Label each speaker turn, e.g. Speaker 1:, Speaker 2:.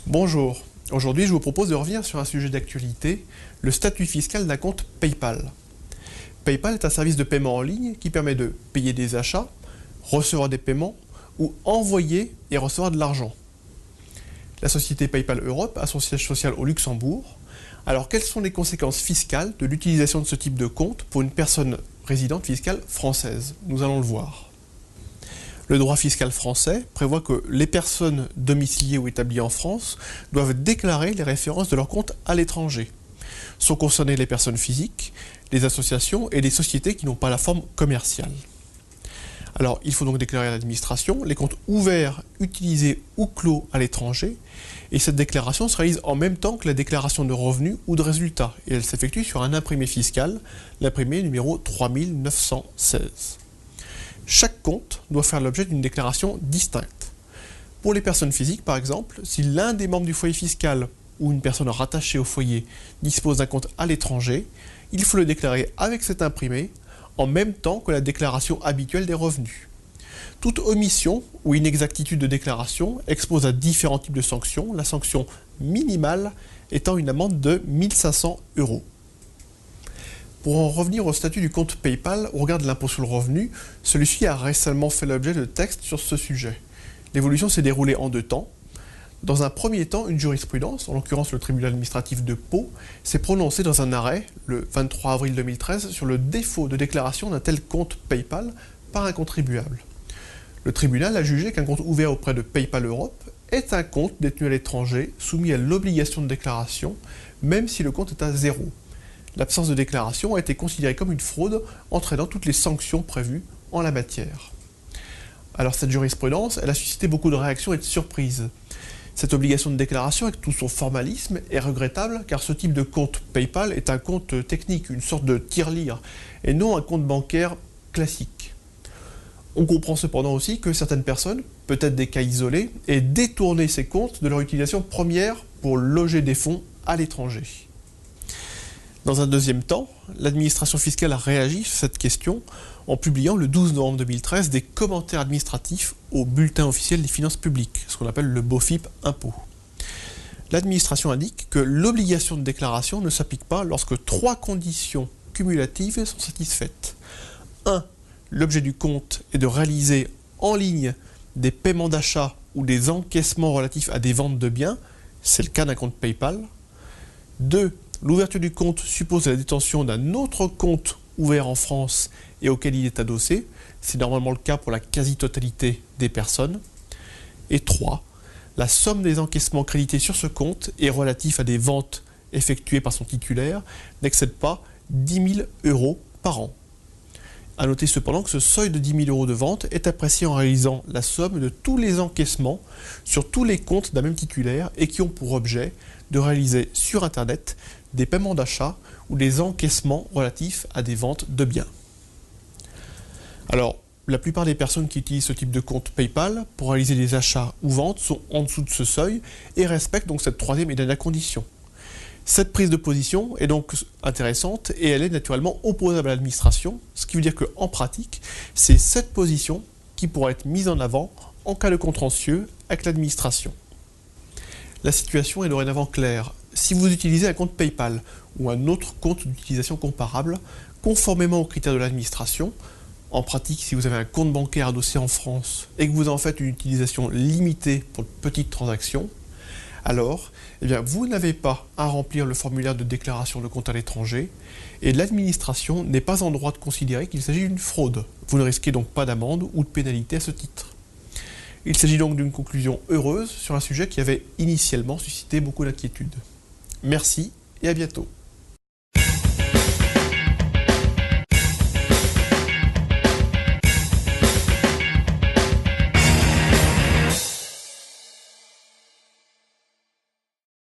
Speaker 1: Bonjour, aujourd'hui je vous propose de revenir sur un sujet d'actualité, le statut fiscal d'un compte PayPal. PayPal est un service de paiement en ligne qui permet de payer des achats, recevoir des paiements ou envoyer et recevoir de l'argent. La société PayPal Europe a son siège social au Luxembourg. Alors quelles sont les conséquences fiscales de l'utilisation de ce type de compte pour une personne résidente fiscale française? Nous allons le voir. Le droit fiscal français prévoit que les personnes domiciliées ou établies en France doivent déclarer les références de leur compte à l'étranger. Sont concernées les personnes physiques, les associations et les sociétés qui n'ont pas la forme commerciale. Alors, il faut donc déclarer à l'administration les comptes ouverts, utilisés ou clos à l'étranger, et cette déclaration se réalise en même temps que la déclaration de revenus ou de résultats, et elle s'effectue sur un imprimé fiscal, l'imprimé numéro 3916. Chaque compte doit faire l'objet d'une déclaration distincte. Pour les personnes physiques, par exemple, si l'un des membres du foyer fiscal ou une personne rattachée au foyer dispose d'un compte à l'étranger, il faut le déclarer avec cet imprimé en même temps que la déclaration habituelle des revenus. Toute omission ou inexactitude de déclaration expose à différents types de sanctions, la sanction minimale étant une amende de 1 500 €. Pour en revenir au statut du compte PayPal, au regard de l'impôt sur le revenu, celui-ci a récemment fait l'objet de textes sur ce sujet. L'évolution s'est déroulée en deux temps. Dans un premier temps, une jurisprudence, en l'occurrence le tribunal administratif de Pau, s'est prononcée dans un arrêt, le 23 avril 2013, sur le défaut de déclaration d'un tel compte PayPal par un contribuable. Le tribunal a jugé qu'un compte ouvert auprès de PayPal Europe est un compte détenu à l'étranger, soumis à l'obligation de déclaration, même si le compte est à zéro. L'absence de déclaration a été considérée comme une fraude, entraînant toutes les sanctions prévues en la matière. Alors cette jurisprudence, elle a suscité beaucoup de réactions et de surprises. Cette obligation de déclaration, avec tout son formalisme, est regrettable car ce type de compte PayPal est un compte technique, une sorte de tirelire, et non un compte bancaire classique. On comprend cependant aussi que certaines personnes, peut-être des cas isolés, aient détourné ces comptes de leur utilisation première pour loger des fonds à l'étranger. Dans un deuxième temps, l'administration fiscale a réagi sur cette question en publiant le 12 novembre 2013 des commentaires administratifs au bulletin officiel des finances publiques, ce qu'on appelle le BOFIP impôt. L'administration indique que l'obligation de déclaration ne s'applique pas lorsque trois conditions cumulatives sont satisfaites. 1. L'objet du compte est de réaliser en ligne des paiements d'achat ou des encaissements relatifs à des ventes de biens, c'est le cas d'un compte PayPal. 2. L'ouverture du compte suppose la détention d'un autre compte ouvert en France et auquel il est adossé. C'est normalement le cas pour la quasi-totalité des personnes. Et 3. La somme des encaissements crédités sur ce compte et relatifs à des ventes effectuées par son titulaire n'excède pas 10 000 € par an. A noter cependant que ce seuil de 10 000 € de vente est apprécié en réalisant la somme de tous les encaissements sur tous les comptes d'un même titulaire et qui ont pour objet de réaliser sur Internet des paiements d'achat ou des encaissements relatifs à des ventes de biens. Alors, la plupart des personnes qui utilisent ce type de compte PayPal pour réaliser des achats ou ventes sont en dessous de ce seuil et respectent donc cette troisième et dernière condition. Cette prise de position est donc intéressante et elle est naturellement opposable à l'administration, ce qui veut dire qu'en pratique, c'est cette position qui pourra être mise en avant en cas de contentieux avec l'administration. La situation est dorénavant claire. Si vous utilisez un compte PayPal ou un autre compte d'utilisation comparable, conformément aux critères de l'administration, en pratique, si vous avez un compte bancaire adossé en France et que vous en faites une utilisation limitée pour de petites transactions, alors vous n'avez pas à remplir le formulaire de déclaration de compte à l'étranger et l'administration n'est pas en droit de considérer qu'il s'agit d'une fraude. Vous ne risquez donc pas d'amende ou de pénalité à ce titre. Il s'agit donc d'une conclusion heureuse sur un sujet qui avait initialement suscité beaucoup d'inquiétudes. Merci et à bientôt.